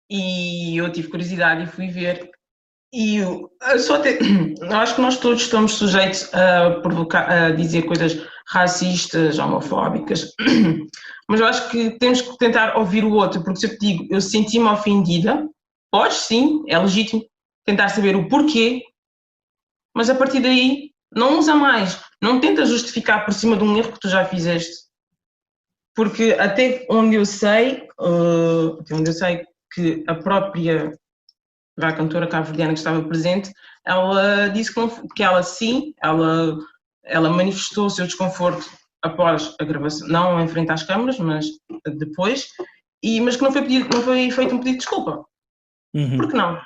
e eu tive curiosidade e fui ver. E eu só eu acho que nós todos estamos sujeitos a provocar, a dizer coisas racistas, homofóbicas, mas eu acho que temos que tentar ouvir o outro, porque se eu te digo, eu senti-me ofendida, podes sim, é legítimo tentar saber o porquê, mas a partir daí não usa mais, não tenta justificar por cima de um erro que tu já fizeste, porque até onde eu sei que a própria a cantora cabo-verdiana que estava presente, ela disse que ela sim, ela manifestou o seu desconforto após a gravação, não em frente às câmaras, mas depois, mas que não foi feito um pedido de desculpa. Por que não?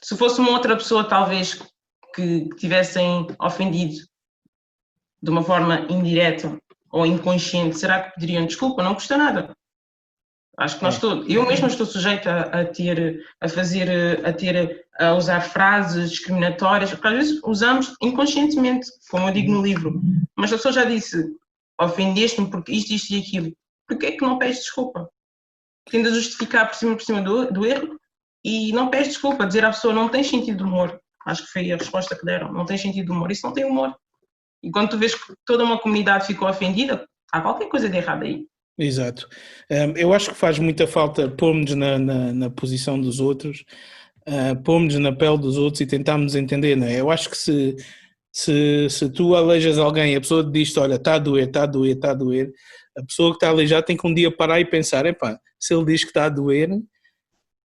Se fosse uma outra pessoa, talvez, que tivessem ofendido de uma forma indireta ou inconsciente, será que pediriam desculpa? Não custa nada. Acho que nós todos, eu mesma estou sujeita a usar frases discriminatórias, porque às vezes usamos inconscientemente, como eu digo no livro, mas a pessoa já disse, ofendeste-me porque isto e aquilo, porque é que não pedes desculpa? Tende a justificar por cima do erro e não pedes desculpa, dizer à pessoa não tens sentido de humor, acho que foi a resposta que deram, não tens sentido de humor, isso não tem humor. E quando tu vês que toda uma comunidade ficou ofendida, há qualquer coisa de errado aí. Exato. Eu acho que faz muita falta pôr-nos na posição dos outros, pôr-nos na pele dos outros e tentarmos entender, não é? Eu acho que se tu aleijas alguém, a pessoa te diz, olha, está a doer, está a doer, está a doer, a pessoa que está aleijada tem que um dia parar e pensar, epá, se ele diz que está a doer,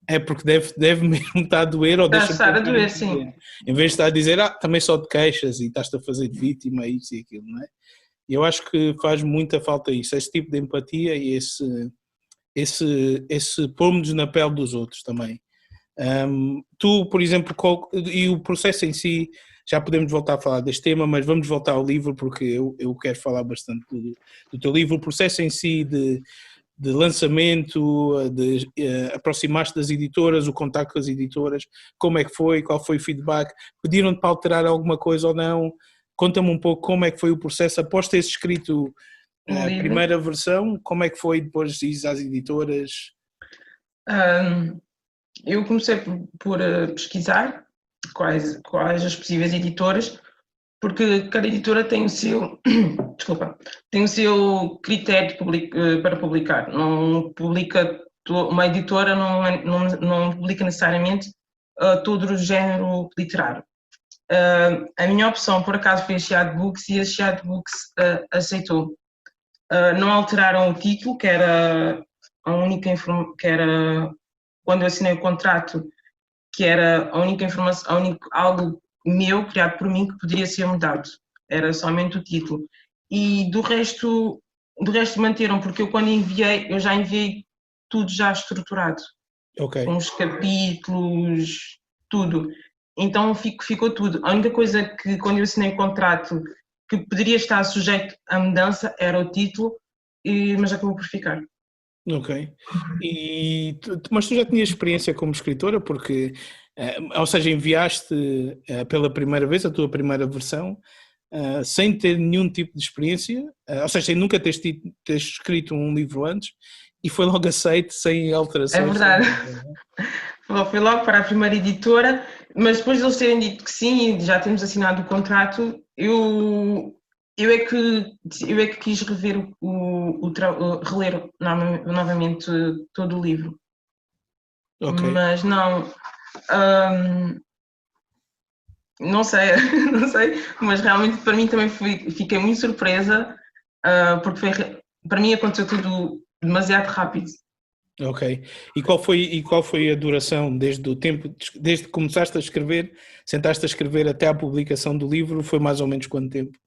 é porque deve mesmo estar a doer ou deixa-me Estar a doer, sim. Em vez de estar a dizer, também só te queixas e estás-te a fazer de vítima, isso e aquilo, não é? E eu acho que faz muita falta isso, esse tipo de empatia e esse pôr-nos na pele dos outros também. Tu, por exemplo, e o processo em si, já podemos voltar a falar deste tema, mas vamos voltar ao livro porque eu quero falar bastante do teu livro. O processo em si de lançamento, de aproximar-te das editoras, o contacto com as editoras, como é que foi, qual foi o feedback, pediram-te para alterar alguma coisa ou não? Conta-me um pouco como é que foi o processo após teres escrito a primeira versão, como é que foi depois de ir às editoras? Eu comecei por pesquisar quais as possíveis editoras, porque cada editora tem o seu, tem o seu critério para publicar. Não publica, uma editora não publica necessariamente todo o género literário. A minha opção, por acaso, foi a Chiado Books e a Chiado Books aceitou. Não alteraram o título, que era a única que era quando eu assinei o contrato, que era a única informação, algo meu, criado por mim, que poderia ser mudado. Era somente o título. E do resto manteram, porque eu quando enviei, eu já enviei tudo já estruturado. Okay. Com os capítulos, tudo. Então ficou tudo. A única coisa que, quando eu assinei o contrato, que poderia estar sujeito à mudança era o título, mas acabou por ficar. Ok. Mas tu já tinhas experiência como escritora, porque, ou seja, enviaste pela primeira vez a tua primeira versão, sem ter nenhum tipo de experiência, ou seja, sem nunca teres escrito um livro antes, e foi logo aceito, sem alterações. É verdade. Foi logo para a primeira editora, mas depois de eles terem dito que sim, e já temos assinado o contrato, eu é que quis rever reler novamente todo o livro. Okay. Mas não, não sei, mas realmente para mim também fiquei muito surpresa, porque para mim aconteceu tudo demasiado rápido. Ok. E qual foi a duração desde que começaste a escrever, sentaste a escrever até à publicação do livro, foi mais ou menos quanto tempo?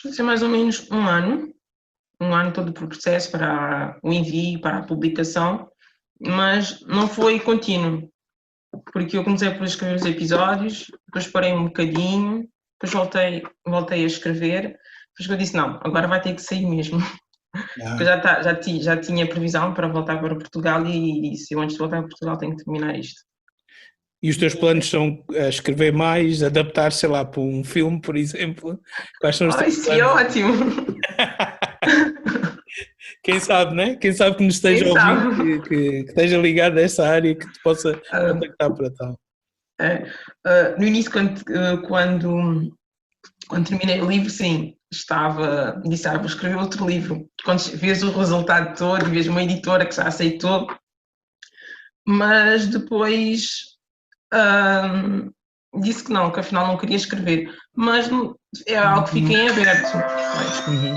Foi mais ou menos um ano todo o processo para o envio, para a publicação, mas não foi contínuo, porque eu comecei por escrever os episódios, depois parei um bocadinho, depois voltei a escrever, depois eu disse, não, agora vai ter que sair mesmo. Porque já tinha previsão para voltar para Portugal e disse, eu antes de voltar para Portugal tenho que terminar isto. E os teus planos são escrever mais, adaptar, sei lá, para um filme, por exemplo? Quais são os teus planos? Isso é ótimo! Quem sabe, né? Quem sabe que nos esteja Quem a ouvir, sabe? que esteja ligado a essa área, que te possa Ah, contactar para tal. no início, quando terminei o livro, sim, disse, vou escrever outro livro. Quando vês o resultado todo e vês uma editora que já aceitou, mas depois ah, disse que não, que afinal não queria escrever. Mas é algo que fica em aberto. Uhum.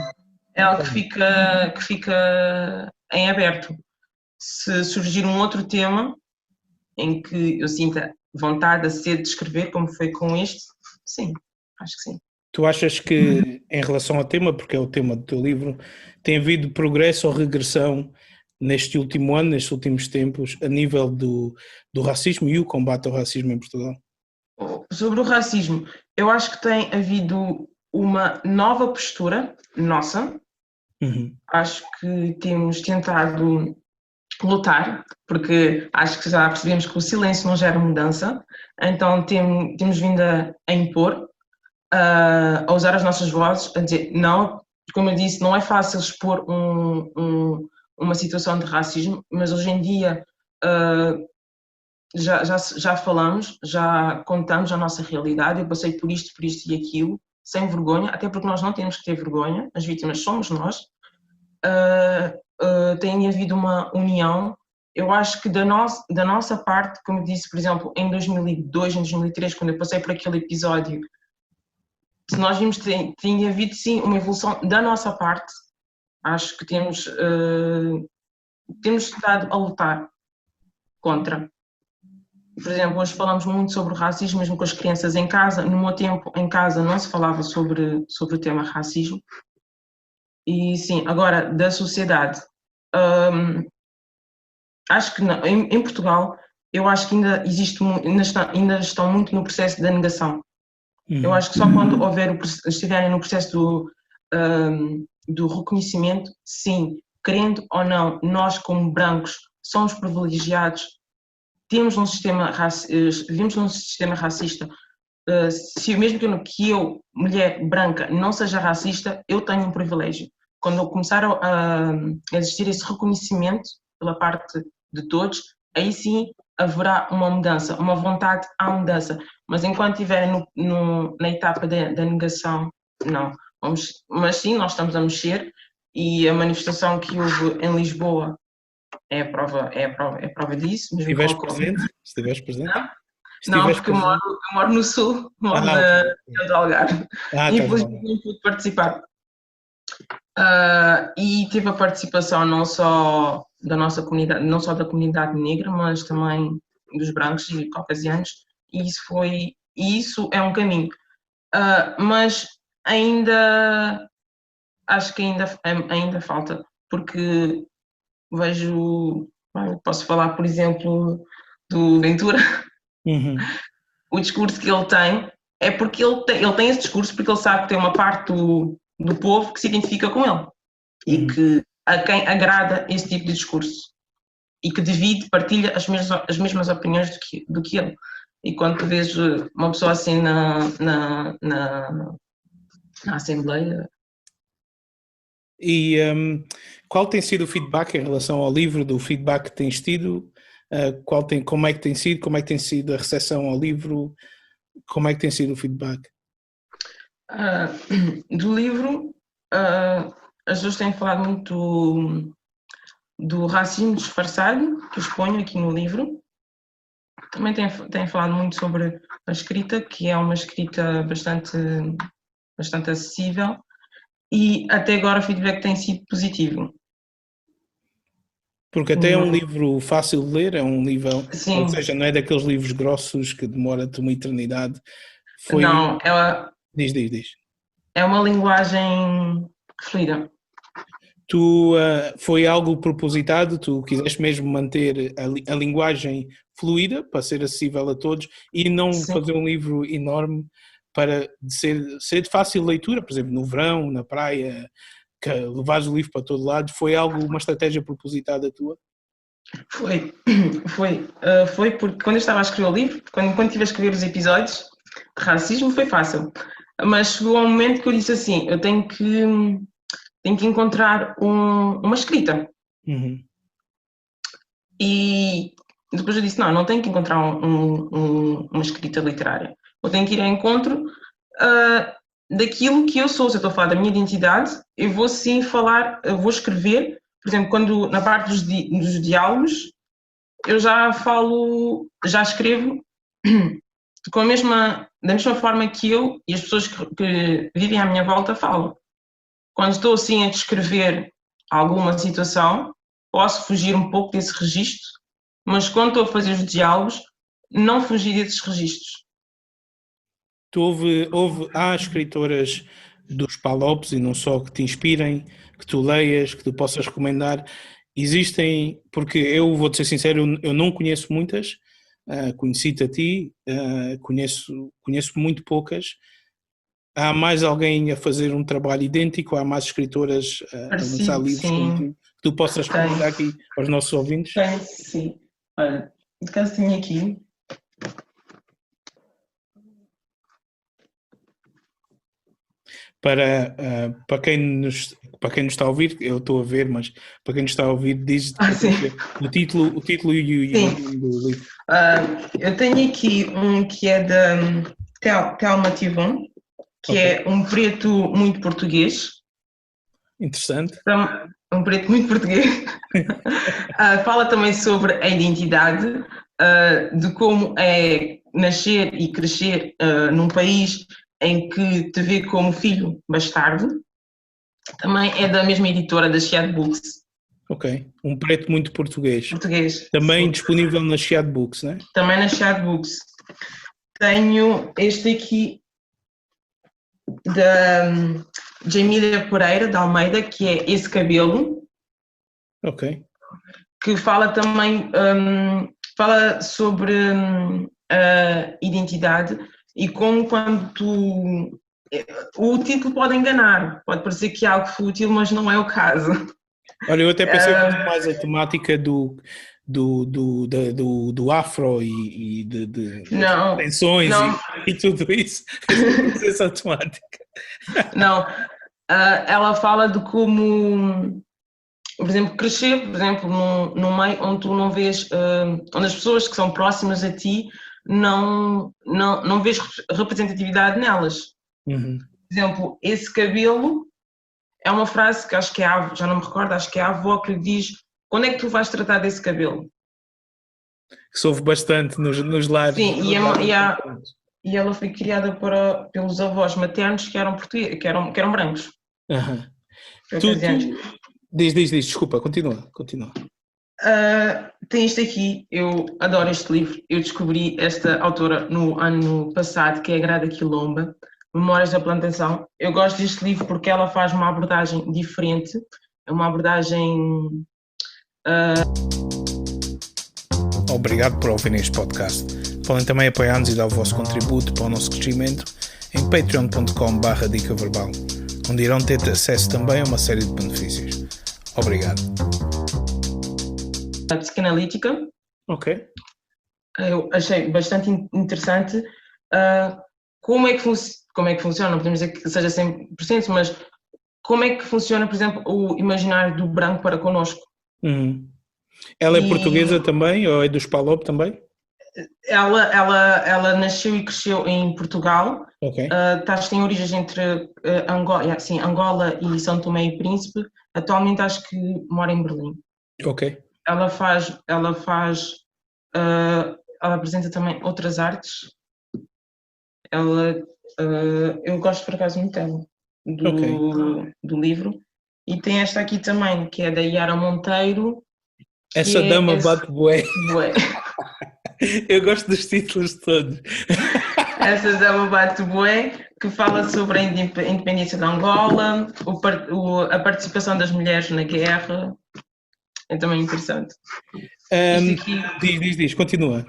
É algo que fica em aberto. Se surgir um outro tema em que eu sinta vontade, a sede de escrever, como foi com este, sim, acho que sim. Tu achas que, em relação ao tema, porque é o tema do teu livro, tem havido progresso ou regressão neste último ano, nestes últimos tempos, a nível do racismo e o combate ao racismo em Portugal? Sobre o racismo, eu acho que tem havido uma nova postura nossa. Uhum. Acho que temos tentado lutar, porque acho que já percebemos que o silêncio não gera mudança, então temos vindo a impor, a usar as nossas vozes, a dizer não, como eu disse, não é fácil expor uma situação de racismo, mas hoje em dia já falamos, já contamos a nossa realidade, eu passei por isto e aquilo, sem vergonha, até porque nós não temos que ter vergonha, as vítimas somos nós. Tem havido uma união. Eu acho que da nossa parte, como disse, por exemplo, em 2002, em 2003, quando eu passei por aquele episódio, se nós vimos que tem havido sim uma evolução da nossa parte, acho que temos estado a lutar contra. Por exemplo, hoje falamos muito sobre o racismo, mesmo com as crianças em casa. No meu tempo, em casa, não se falava sobre o tema racismo. E sim, agora, da sociedade, acho que não, em Portugal, eu acho que ainda existe, ainda estão muito no processo da negação. Eu acho que só quando estiverem no processo do reconhecimento, sim, querendo ou não, nós como brancos somos privilegiados, vivemos num sistema racista. Se mesmo que eu, mulher branca, não seja racista, eu tenho um privilégio. Quando eu começar a existir esse reconhecimento pela parte de todos, aí sim haverá uma mudança, uma vontade à mudança. Mas enquanto estiverem na etapa da negação, não. Mas sim, nós estamos a mexer e a manifestação que houve em Lisboa é a prova disso. Mesmo Estiveres presente? Estiveres presente? Não, Estiveres porque eu presente? moro no sul, moro Ok. do Algarve. Estás lá. Infelizmente não pude participar. E tive a participação não só da nossa comunidade, não só da comunidade negra, mas também dos brancos e caucasianos, e isso é um caminho. Mas acho que ainda falta, porque vejo, posso falar, por exemplo, do Ventura. Uhum. O discurso que ele tem é porque ele tem esse discurso porque ele sabe que tem uma parte do povo que se identifica com ele e que a quem agrada esse tipo de discurso e que partilha as mesmas opiniões do que ele. E quando tu vês uma pessoa assim na Assembleia. E qual tem sido o feedback em relação ao livro, do feedback que tens tido? Como é que tem sido? Como é que tem sido a recepção ao livro? Como é que tem sido o feedback? Do livro, as pessoas têm falado muito do racismo disfarçado, que eu exponho aqui no livro. Também têm falado muito sobre a escrita, que é uma escrita bastante acessível, e até agora o feedback tem sido positivo. Porque até é um livro fácil de ler, é um livro, Sim. ou seja, não é daqueles livros grossos que demora-te uma eternidade. Não, Diz. É uma linguagem fluida. Foi algo propositado, tu quiseste mesmo manter a linguagem fluida para ser acessível a todos e não Sim. fazer um livro enorme para ser de fácil leitura, por exemplo, no verão, na praia, que levares o livro para todo lado. Foi uma estratégia propositada tua? Foi porque quando eu estava a escrever o livro, quando estive a escrever os episódios de racismo, foi fácil. Mas chegou um momento que eu disse assim, eu tenho que tenho que encontrar uma escrita. Uhum. E depois eu disse, não tenho que encontrar uma escrita literária. Eu tenho que ir ao encontro daquilo que eu sou. Se eu estou a falar da minha identidade, eu vou sim falar, eu vou escrever, por exemplo, quando na parte dos diálogos, eu já escrevo da mesma forma que eu e as pessoas que vivem à minha volta falam. Quando estou assim a descrever alguma situação, posso fugir um pouco desse registro, mas quando estou a fazer os diálogos, não fugir desses registros. Há escritoras dos PALOPs e não só que te inspirem, que tu leias, que tu possas recomendar. Existem, porque eu vou-te ser sincero, eu não conheço muitas, conheci-te a ti, conheço muito poucas. Há mais alguém a fazer um trabalho idêntico? Há mais escritoras a lançar Parecido, livros como tu, sim. que tu possas recomendar aqui aos nossos ouvintes? Tem, sim. Olha, de caso tenho aqui. Para quem nos está a ouvir, eu estou a ver, mas para quem nos está a ouvir, diz o título e o nome do livro. Eu tenho aqui um que é da Thelma Tivon, que é um preto muito português. Interessante. Um preto muito português. Fala também sobre a identidade, de como é nascer e crescer num país em que te vê como filho bastardo. Também é da mesma editora, da Chiado Books. Ok. Um preto muito português. Português. Também Sim. disponível na Chiado Books, não é? Também na Chiado Books. Tenho este aqui da Jamília Pereira de Almeida, que é Esse Cabelo. Ok. Que fala também fala sobre a identidade e como quando o título pode enganar, pode parecer que é algo fútil, mas não é o caso. Olha, eu até pensei mais a temática do afro e de tensões e tudo isso. Essa temática. Não, ela fala de como, por exemplo, crescer, por exemplo, num meio onde tu não vês, onde as pessoas que são próximas a ti não vês representatividade nelas. Uhum. Por exemplo, esse cabelo é uma frase que acho que já não me recordo, acho que é a avó que lhe diz: quando é que tu vais tratar desse cabelo? Que se ouve bastante nos lares. Sim, e ela foi criada pelos avós maternos que eram portugueses, que eram brancos. Uhum. Diz, desculpa, continua. Tem isto aqui, eu adoro este livro, eu descobri esta autora no ano passado, que é a Grada Quilomba, Memórias da Plantação. Eu gosto deste livro porque ela faz uma abordagem diferente, é uma abordagem... Obrigado por ouvirem este podcast. Podem também apoiar-nos e dar o vosso contributo para o nosso crescimento em patreon.com/dica verbal, onde irão ter acesso também a uma série de benefícios. Obrigado. A psicanalítica. Ok. Eu achei bastante interessante como é que funciona, não podemos dizer que seja 100%, mas como é que funciona, por exemplo, o imaginário do branco para connosco. Uhum. Ela é portuguesa também, ou é dos PALOP também? Ela nasceu e cresceu em Portugal. Ok. Tem origens entre Angola e São Tomé e Príncipe. Atualmente acho que mora em Berlim. Ok. Ela apresenta também outras artes. Eu gosto por acaso muito dela, do livro. E tem esta aqui também, que é da Yara Monteiro. Essa dama bate bué. Eu gosto dos títulos todos. Essa dama bate bué, que fala sobre a independência de Angola, a participação das mulheres na guerra. É também interessante. Diz, continua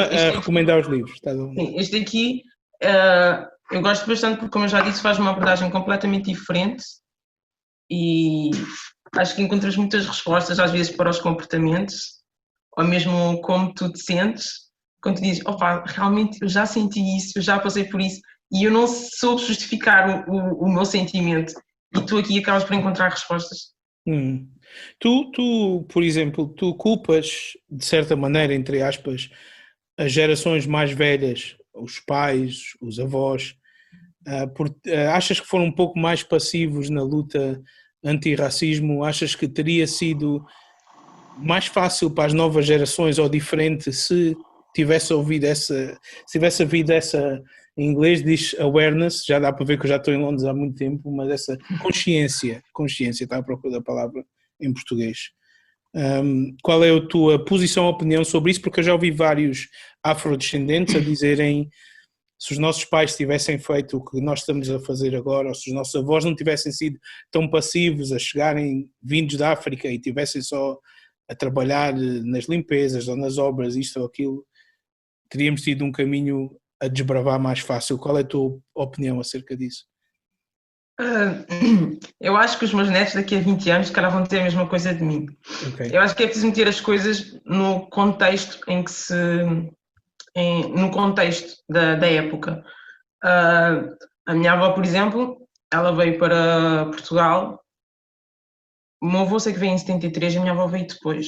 a recomendar os livros. Tá bom. Sim, este aqui eu gosto bastante porque, como eu já disse, faz uma abordagem completamente diferente e acho que encontras muitas respostas, às vezes, para os comportamentos, ou mesmo como tu te sentes, quando tu dizes, opa, realmente eu já senti isso, eu já passei por isso, e eu não soube justificar o meu sentimento. e tu aqui acabas por encontrar respostas. Tu, por exemplo, tu culpas, de certa maneira, entre aspas, as gerações mais velhas, os pais, os avós, achas que foram um pouco mais passivos na luta antirracismo? Achas que teria sido mais fácil para as novas gerações ou diferente se tivesse havido essa, em inglês diz awareness, já dá para ver que eu já estou em Londres há muito tempo, mas essa consciência, está à procura da palavra em português. Qual é a tua posição ou opinião sobre isso? Porque eu já ouvi vários afrodescendentes a dizerem se os nossos pais tivessem feito o que nós estamos a fazer agora, ou se os nossos avós não tivessem sido tão passivos a chegarem vindos da África e tivessem só a trabalhar nas limpezas ou nas obras, isto ou aquilo, teríamos tido um caminho a desbravar mais fácil. Qual é a tua opinião acerca disso? Eu acho que os meus netos daqui a 20 anos cara, vão ter a mesma coisa de mim. Okay. Eu acho que é preciso meter as coisas no contexto em que no contexto da época. A minha avó, por exemplo, ela veio para Portugal. O meu avô sei que veio em 73, a minha avó veio depois.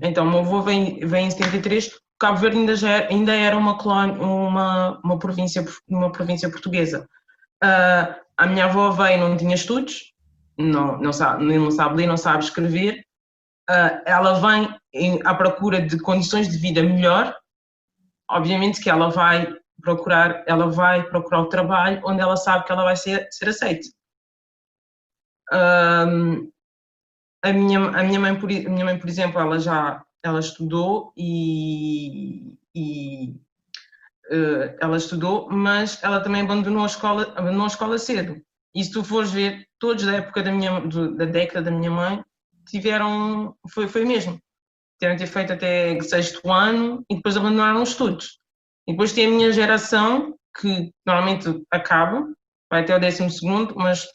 Então, o meu avô veio em 73, Cabo Verde ainda era uma colónia, uma província portuguesa. A minha avó veio, não tinha estudos, não sabe ler, não sabe escrever. Ela vem à procura de condições de vida melhor. Obviamente que ela vai procurar o trabalho onde ela sabe que ela vai ser aceita. A minha mãe, por exemplo, ela estudou ela estudou, mas ela também abandonou a escola cedo. E se tu fores ver, todos da época da década da minha mãe foi mesmo. Tiveram de ter feito até 6º ano e depois abandonaram os estudos. E depois tem a minha geração, que normalmente acaba, vai até o 12º, mas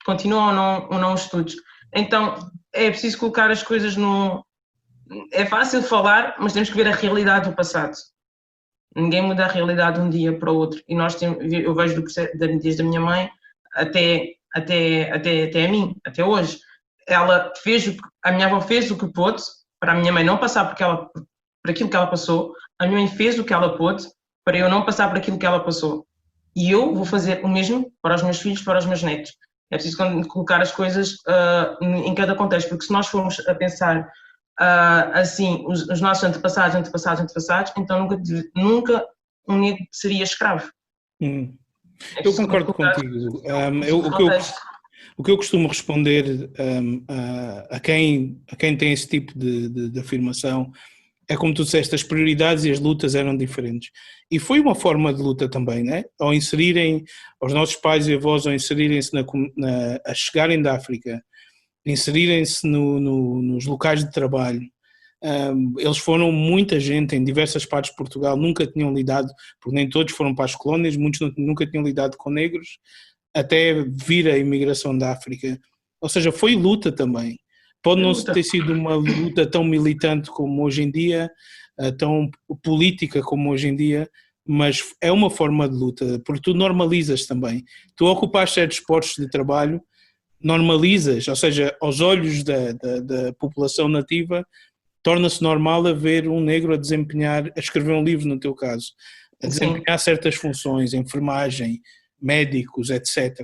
continua ou não os estudos. Então, é preciso colocar as coisas no... É fácil falar, mas temos que ver a realidade do passado. Ninguém muda a realidade de um dia para o outro. E eu vejo desde a minha mãe até a mim, até hoje. A minha avó fez o que pôde, para a minha mãe não passar por aquilo que ela passou. A minha mãe fez o que ela pôde para eu não passar por aquilo que ela passou. E eu vou fazer o mesmo para os meus filhos, para os meus netos. É preciso colocar as coisas em cada contexto, porque se nós formos a pensar assim, os nossos antepassados, então nunca um negro seria escravo. Eu concordo contigo. O que eu costumo responder a quem tem esse tipo de afirmação é como tu disseste, as prioridades e as lutas eram diferentes. E foi uma forma de luta também, né? Ao inserirem, os nossos pais e avós, ao inserirem-se a chegarem da África, inserirem-se nos locais de trabalho, eles foram, muita gente em diversas partes de Portugal nunca tinham lidado, porque nem todos foram para as colónias, muitos nunca tinham lidado com negros, até vir a imigração da África. Ou seja, foi luta também. Pode não ter sido uma luta tão militante como hoje em dia, tão política como hoje em dia, mas é uma forma de luta, porque tu normalizas também. Tu ocupas certos postos de trabalho, normalizas, ou seja, aos olhos da população nativa, torna-se normal haver um negro a escrever um livro no teu caso, a desempenhar certas funções, enfermagem, médicos, etc.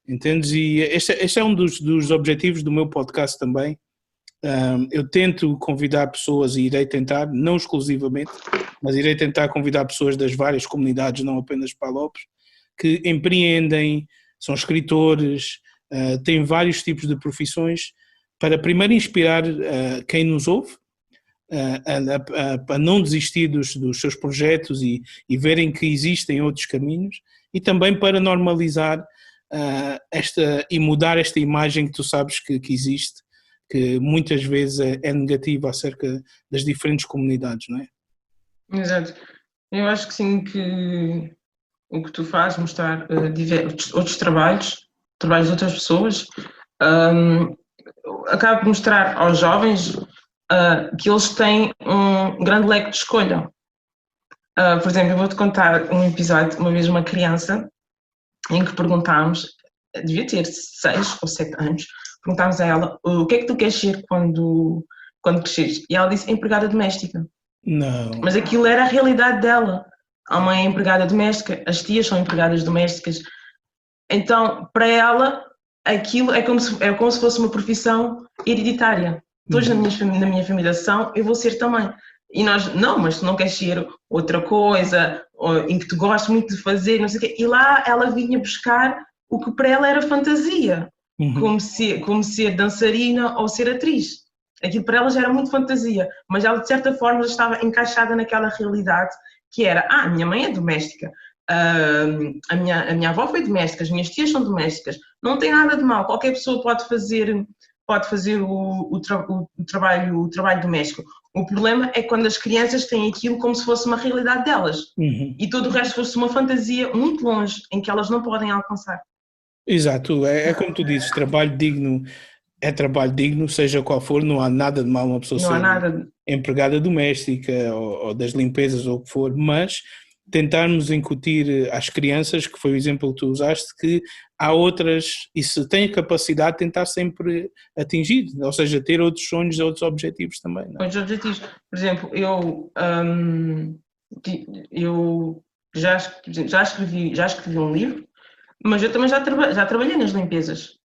Entendes? E este é um dos objetivos do meu podcast também. Eu tento convidar pessoas e irei tentar, não exclusivamente, mas irei tentar convidar pessoas das várias comunidades, não apenas palopes, que empreendem, são escritores, têm vários tipos de profissões, para primeiro inspirar quem nos ouve, a não desistir dos seus projetos e verem que existem outros caminhos, e também para normalizar e mudar esta imagem que tu sabes que existe, que muitas vezes é negativa acerca das diferentes comunidades, não é? Exato. Eu acho que sim, que o que tu fazes, mostrar outros trabalhos de outras pessoas, acaba por mostrar aos jovens que eles têm um grande leque de escolha. Por exemplo, eu vou-te contar um episódio, uma vez uma criança, em que perguntámos, devia ter 6 ou 7 anos, perguntámos a ela o que é que tu queres ser quando cresceres? E ela disse empregada doméstica. Não. Mas aquilo era a realidade dela. A mãe é empregada doméstica, as tias são empregadas domésticas. Então, para ela, aquilo é como se fosse uma profissão hereditária. Todos na minha família são, eu vou ser também. E nós, não, mas tu não queres ser outra coisa, em que tu gostas muito de fazer, não sei o quê. E lá ela vinha buscar o que para ela era fantasia, como ser dançarina ou ser atriz. Aquilo para ela já era muito fantasia, mas ela de certa forma já estava encaixada naquela realidade que era, a minha mãe é doméstica, a minha avó foi doméstica, as minhas tias são domésticas, não tem nada de mal, qualquer pessoa pode fazer o trabalho doméstico. O problema é quando as crianças têm aquilo como se fosse uma realidade delas e todo o resto fosse uma fantasia muito longe em que elas não podem alcançar. Exato, é como tu dizes, trabalho digno é trabalho digno, seja qual for, não há nada de mal uma pessoa Não há ser nada. empregada doméstica ou das limpezas ou o que for, mas tentarmos incutir às crianças, que foi o exemplo que tu usaste, que há outras, e se têm a capacidade, tentar sempre atingir, ou seja, ter outros sonhos, outros objetivos também. Não é? Outros objetivos. Por exemplo, eu já escrevi um livro, mas eu também já trabalhei nas limpezas.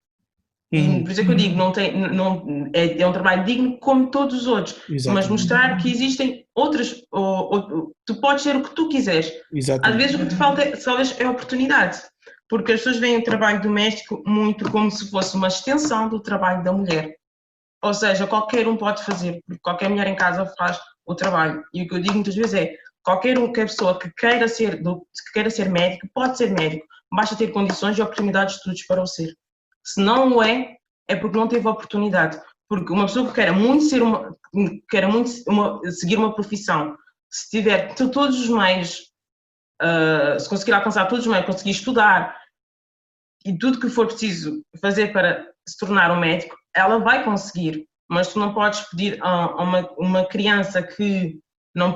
E por isso é que eu digo, é um trabalho digno como todos os outros, mas Exatamente. mostrar que existem outras, tu podes ser o que tu quiseres. Às vezes o que te falta talvez é oportunidade, porque as pessoas veem o trabalho doméstico muito como se fosse uma extensão do trabalho da mulher. Ou seja, qualquer um pode fazer, porque qualquer mulher em casa faz o trabalho. E o que eu digo muitas vezes é, qualquer pessoa que queira ser médico, pode ser médico, basta ter condições e oportunidades de estudos para o ser. Se não o é porque não teve oportunidade. Porque uma pessoa que queira muito seguir uma profissão, se tiver todos os meios, se conseguir alcançar todos os meios, conseguir estudar e tudo que for preciso fazer para se tornar um médico, ela vai conseguir. Mas tu não podes pedir a uma criança que não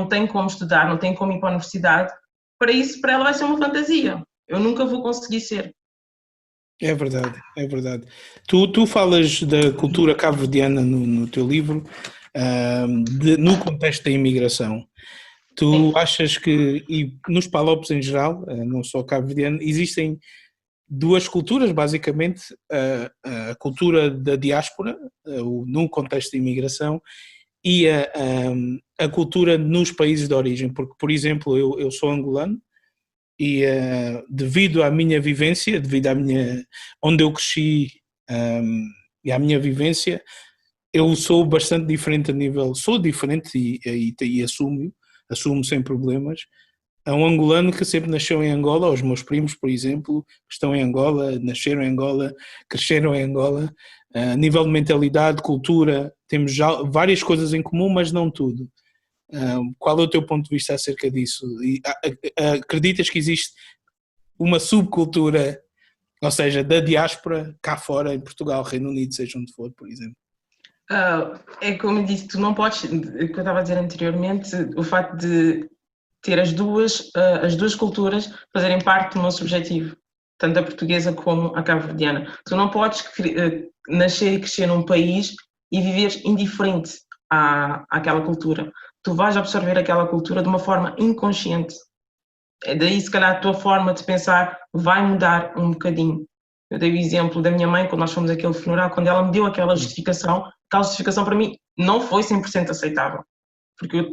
tem como estudar, não tem como ir para a universidade, para isso, para ela vai ser uma fantasia. Eu nunca vou conseguir ser. É verdade, é verdade. Tu falas da cultura cabo-verdiana no teu livro, no contexto da imigração. Tu Sim. achas que, e nos Palopes em geral, não só cabo-verdiano, existem duas culturas, basicamente, a cultura da diáspora, num contexto de imigração, e a cultura nos países de origem, porque, por exemplo, eu sou angolano, e devido à minha vivência, onde eu cresci e à minha vivência, eu sou bastante diferente sou diferente e assumo sem problemas. Há um angolano que sempre nasceu em Angola, os meus primos, por exemplo, que estão em Angola, nasceram em Angola, cresceram em Angola. A nível de mentalidade, cultura, temos já várias coisas em comum, mas não tudo. Qual é o teu ponto de vista acerca disso? E, acreditas que existe uma subcultura, ou seja, da diáspora cá fora, em Portugal, Reino Unido, seja onde for, por exemplo? É como eu disse, tu não podes, o que eu estava a dizer anteriormente, o facto de ter as duas culturas fazerem parte do nosso objetivo, tanto a portuguesa como a cabo-verdiana. Tu não podes nascer e crescer num país e viver indiferente àquela cultura. Tu vais absorver aquela cultura de uma forma inconsciente. É daí, se calhar, a tua forma de pensar vai mudar um bocadinho. Eu dei o exemplo da minha mãe, quando nós fomos àquele funeral, quando ela me deu aquela justificação para mim não foi 100% aceitável, porque eu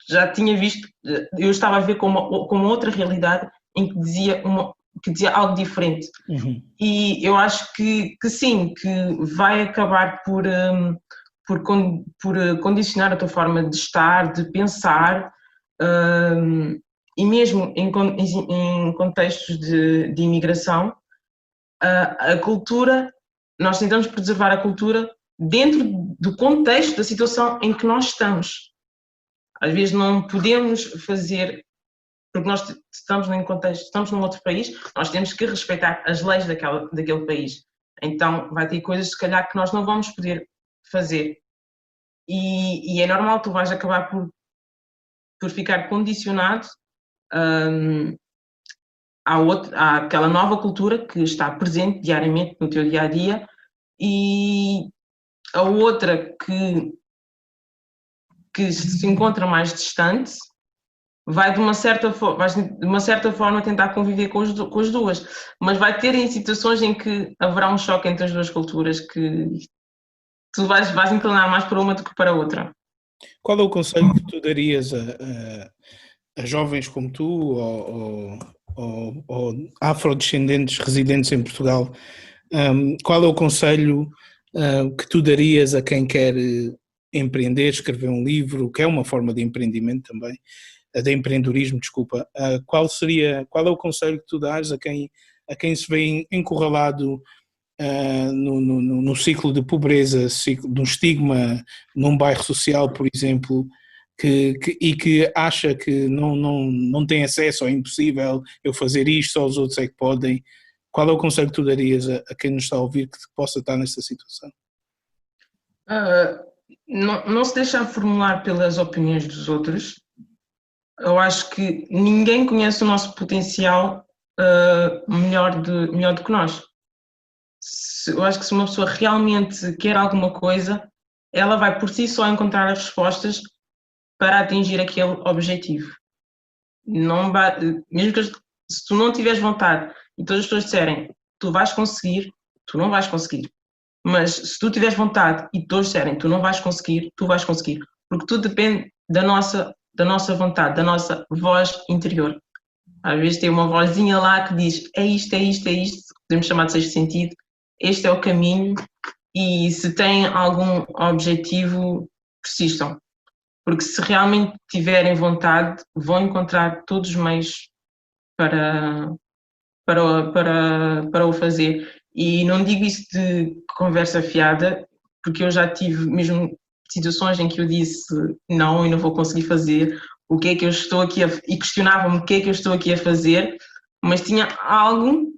já tinha visto, eu estava a ver como outra realidade em que dizia algo diferente. E eu acho que sim, que vai acabar por condicionar a tua forma de estar, de pensar, e mesmo em contextos de imigração, a cultura, nós tentamos preservar a cultura dentro do contexto da situação em que nós estamos. Às vezes não podemos fazer, porque nós estamos num contexto, estamos num outro país, nós temos que respeitar as leis daquele país. Então vai ter coisas, se calhar, que nós não vamos poder fazer. E é normal, tu vais acabar por ficar condicionado há aquela nova cultura que está presente diariamente no teu dia-a-dia, e a outra que se encontra mais distante vai de uma certa forma tentar conviver com as duas, mas vai ter em situações em que haverá um choque entre as duas culturas que tu vais inclinar mais para uma do que para a outra. Qual é o conselho que tu darias a jovens como tu ou afrodescendentes residentes em Portugal? Qual é o conselho que tu darias a quem quer empreender, escrever um livro, que é uma forma de empreendimento também, de empreendedorismo, desculpa. Qual é o conselho que tu dás a quem se vê encurralado no ciclo de pobreza, de um estigma num bairro social, por exemplo, e que acha que não tem acesso, ou é impossível eu fazer isto, só os outros é que podem? Qual é o conselho que tu darias a quem nos está a ouvir que possa estar nesta situação? Não se deixar formular pelas opiniões dos outros. Eu acho que ninguém conhece o nosso potencial melhor do que nós. Eu acho que se uma pessoa realmente quer alguma coisa, ela vai por si só encontrar as respostas para atingir aquele objetivo. Não vai, mesmo que se tu não tiveres vontade e todas as pessoas disserem tu vais conseguir, tu não vais conseguir. Mas se tu tiveres vontade e todos disserem tu não vais conseguir, tu vais conseguir. Porque tudo depende da nossa vontade, da nossa voz interior. Às vezes tem uma vozinha lá que diz é isto, podemos chamar de sexto sentido, este é o caminho, e se têm algum objetivo, persistam. Porque se realmente tiverem vontade, vão encontrar todos os meios para o fazer. E não digo isso de conversa fiada, porque eu já tive mesmo situações em que eu disse não, eu não vou conseguir fazer, o que é que eu estou aqui e questionava-me o que é que eu estou aqui a fazer, mas tinha algo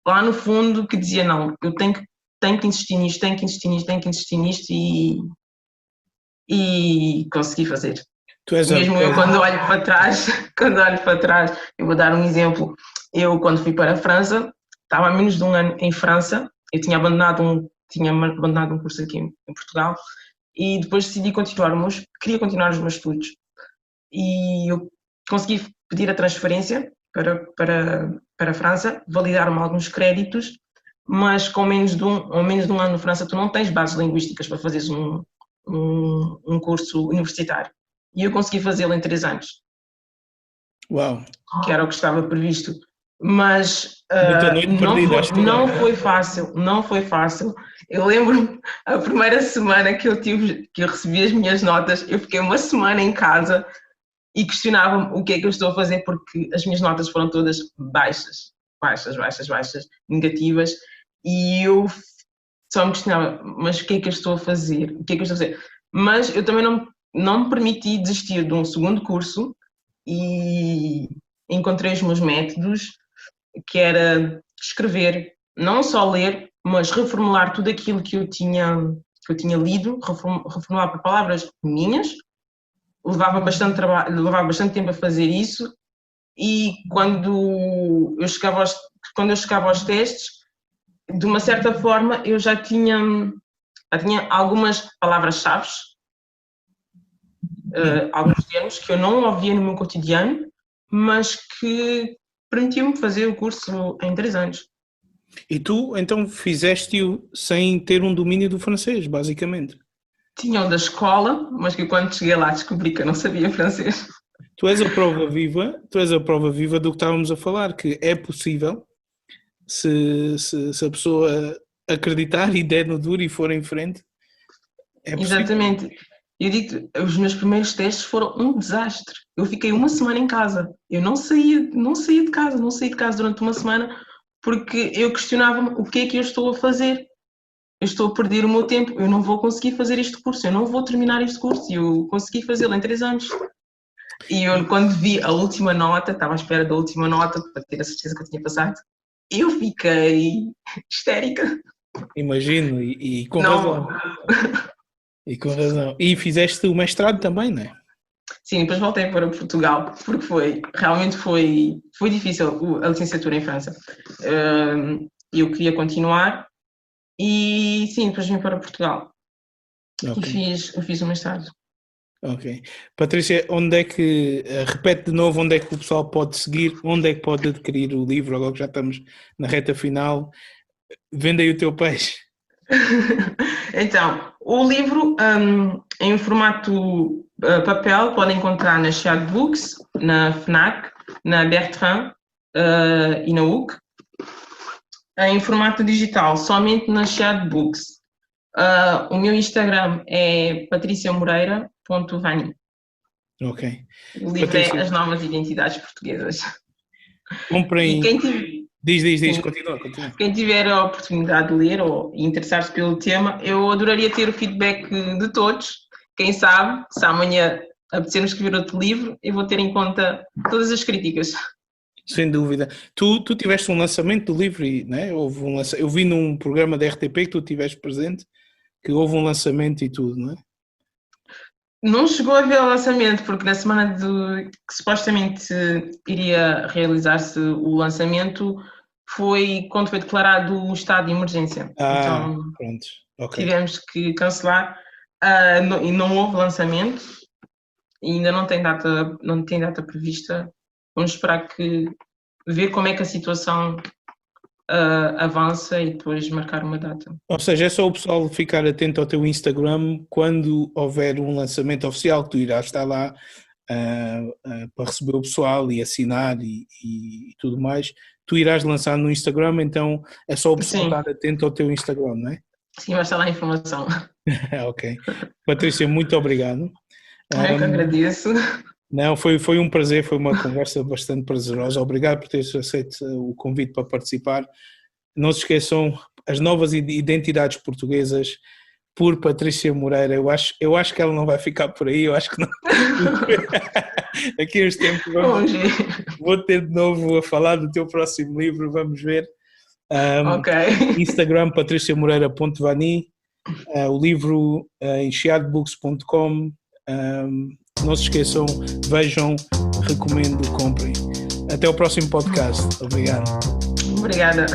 lá no fundo que dizia não, eu tenho que insistir nisto, tenho que insistir nisto e consegui fazer. Mesmo eu quando olho para trás, eu vou dar um exemplo, eu quando fui para a França, estava há menos de um ano em França, eu tinha abandonado um curso aqui em Portugal e depois decidi queria continuar os meus estudos e eu consegui pedir a transferência para a França, validar-me alguns créditos, mas com menos de um ano na França tu não tens bases linguísticas para fazeres um curso universitário. E eu consegui fazê-lo em 3 anos. Uau! Que era o que estava previsto. Mas não foi fácil. Eu lembro-me, a primeira semana que eu recebi as minhas notas, eu fiquei uma semana em casa e questionava-me o que é que eu estou a fazer, porque as minhas notas foram todas baixas, negativas, e eu só me questionava, mas o que é que eu estou a fazer? O que é que eu estou a fazer? Mas eu também não me permiti desistir de um segundo curso e encontrei os meus métodos, que era escrever, não só ler, mas reformular tudo aquilo que eu tinha lido, reformular por palavras minhas. Levava bastante trabalho, levava bastante tempo a fazer isso, e quando eu chegava aos testes, de uma certa forma eu já tinha algumas palavras-chave, alguns termos que eu não ouvia no meu cotidiano, mas que permitiam-me fazer o curso em 3 anos. E tu, então, fizeste-o sem ter um domínio do francês, basicamente? Tinha o da escola, mas que quando cheguei lá descobri que eu não sabia francês. Tu és a prova viva do que estávamos a falar, que é possível, se a pessoa acreditar e der no duro e for em frente, é possível. Exatamente. Eu digo, os meus primeiros testes foram um desastre. Eu fiquei uma semana em casa. Eu não saía de casa durante uma semana, porque eu questionava-me o que é que eu estou a fazer. Eu estou a perder o meu tempo, eu não vou conseguir fazer este curso, eu não vou terminar este curso, e eu consegui fazê-lo em 3 anos. E eu, quando vi a última nota, estava à espera da última nota para ter a certeza que eu tinha passado, eu fiquei histérica. Imagino, e com razão. E com razão. E fizeste o mestrado também, não é? Sim, depois voltei para Portugal, porque realmente foi difícil a licenciatura em França. Eu queria continuar e sim, depois vim para Portugal Ok. e fiz o mestrado. Ok. Patrícia, onde é que, repete de novo, onde é que o pessoal pode seguir, onde é que pode adquirir o livro, agora que já estamos na reta final, vende aí o teu peixe. Então, o livro em formato papel pode encontrar na Chiado Books, na FNAC, na Bertrand e na UC. Em formato digital, somente na Chiado Books. O meu Instagram é patriciamoreira.vani. Ok. O livro é Patrícia, As Novas Identidades Portuguesas. E comprem. quem tiver, Diz, sim, continua. quem tiver a oportunidade de ler ou interessar-se pelo tema, eu adoraria ter o feedback de todos. Quem sabe, se amanhã apetecer-me escrever outro livro, eu vou ter em conta todas as críticas. Sem dúvida. Tu tiveste um lançamento do livro, e, né? Eu vi num programa da RTP que tu estiveste presente, que houve um lançamento e tudo, não é? Não chegou a ver o lançamento, porque na semana que supostamente iria realizar-se o lançamento, foi quando foi declarado o estado de emergência. Então Pronto, ok. tivemos que cancelar e não houve lançamento e ainda não tem data prevista. Vamos esperar ver como é que a situação avança e depois marcar uma data. Ou seja, é só o pessoal ficar atento ao teu Instagram quando houver um lançamento oficial, que tu irás estar lá para receber o pessoal e assinar e tudo mais. Tu irás lançar no Instagram, então é só o pessoal Sim, estar atento ao teu Instagram, não é? sim, vai estar lá a informação. Ok. Patrícia, muito obrigado. Eu que Um, agradeço. não, foi um prazer, foi uma conversa bastante prazerosa. Obrigado por teres aceito o convite para participar. Não se esqueçam, As Novas Identidades Portuguesas, por Patrícia Moreira. Eu acho que ela não vai ficar por aí, eu acho que não. Aqui uns tempos vou ter de novo a falar do teu próximo livro, vamos ver. Ok. Instagram patriciamoreira.vani, o livro em chiadbooks.com. Não se esqueçam, vejam, recomendo, comprem. Até o próximo podcast. Obrigado. Obrigada.